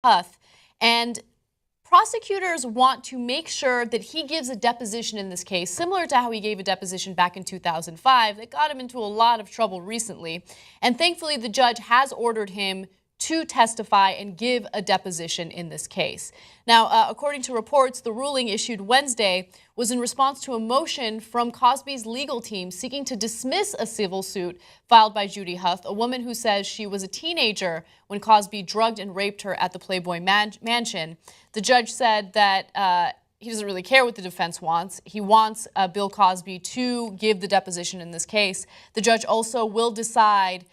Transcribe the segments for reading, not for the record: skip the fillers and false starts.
Huth, and prosecutors want to make sure that he gives a deposition in this case, similar to how he gave a deposition back in 2005 that got him into a lot of trouble recently. And thankfully, the judge has ordered him to testify and give a deposition in this case. Now, according to reports, the ruling issued Wednesday was in response to a motion from Cosby's legal team seeking to dismiss a civil suit filed by Judy Huth, a woman who says she was a teenager when Cosby drugged and raped her at the Playboy Mansion. The judge said that he doesn't really care what the defense wants. He wants Bill Cosby to give the deposition in this case. The judge also will decide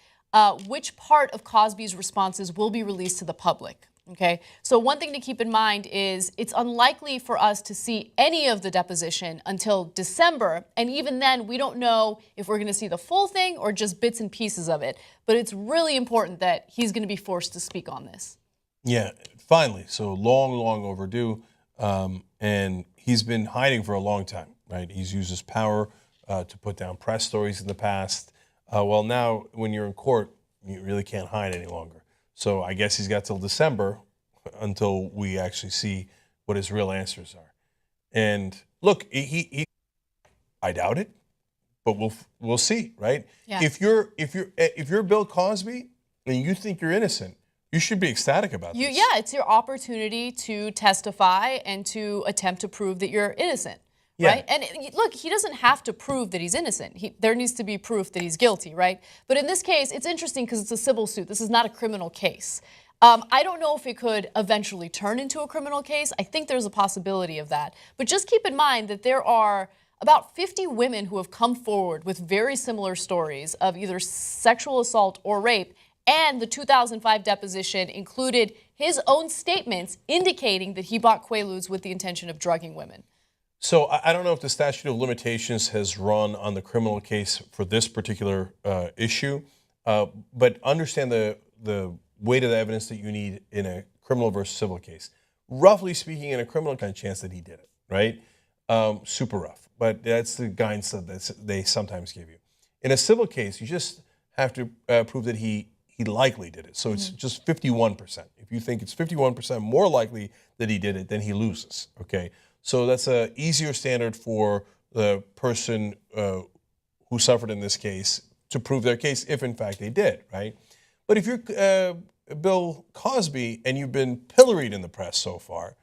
which part of Cosby's responses will be released to the public. Okay, so one thing to keep in mind is it's unlikely for us to see any of the deposition until December, and even then we don't know if we're going to see the full thing or just bits and pieces of it. But it's really important that he's going to be forced to speak on this. Yeah, finally. So long overdue, and he's been hiding for a long time, right? He's used his power to put down press stories in the past. Well, now when you're in court, you really can't hide any longer. So I guess he's got till December until we actually see what his real answers are. And look, I doubt it, but we'll see, right? Yeah. If you're Bill Cosby and you think you're innocent, you should be ecstatic about this. Yeah, it's your opportunity to testify and to attempt to prove that you're innocent. Yeah. Right? And look, he doesn't have to prove that he's innocent. There needs to be proof that he's guilty, right? But in this case, it's interesting because it's a civil suit. This is not a criminal case. I don't know if it could eventually turn into a criminal case. I think there's a possibility of that. But just keep in mind that there are about 50 women who have come forward with very similar stories of either sexual assault or rape. And the 2005 deposition included his own statements indicating that he bought Quaaludes with the intention of drugging women. So I don't know if the statute of limitations has run on the criminal case for this particular issue, but understand the weight of the evidence that you need in a criminal versus civil case. Roughly speaking, in a criminal, kind of chance that he did it, right? Super rough, but that's the guidance that they sometimes give you. In a civil case, you just have to prove that he likely did it. So it's just 51%. If you think it's 51% more likely that he did it, then he loses, okay? So that's an easier standard for the person who suffered in this case to prove their case if, in fact, they did, right? But if you're Bill Cosby and you've been pilloried in the press so far,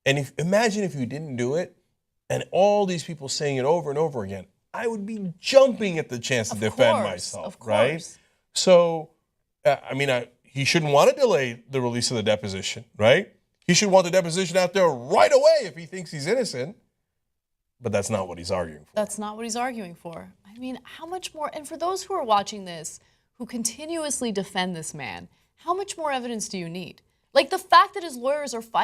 and imagine if you didn't do it and all these people saying it over and over again, I would be jumping at the chance to defend myself, right? So, he shouldn't want to delay the release of the deposition, right? He should want the deposition out there right away if he thinks he's innocent. But that's not what he's arguing for. That's not what he's arguing for. I mean, how much more? And for those who are watching this, who continuously defend this man, how much more evidence do you need? Like the fact that his lawyers are fighting.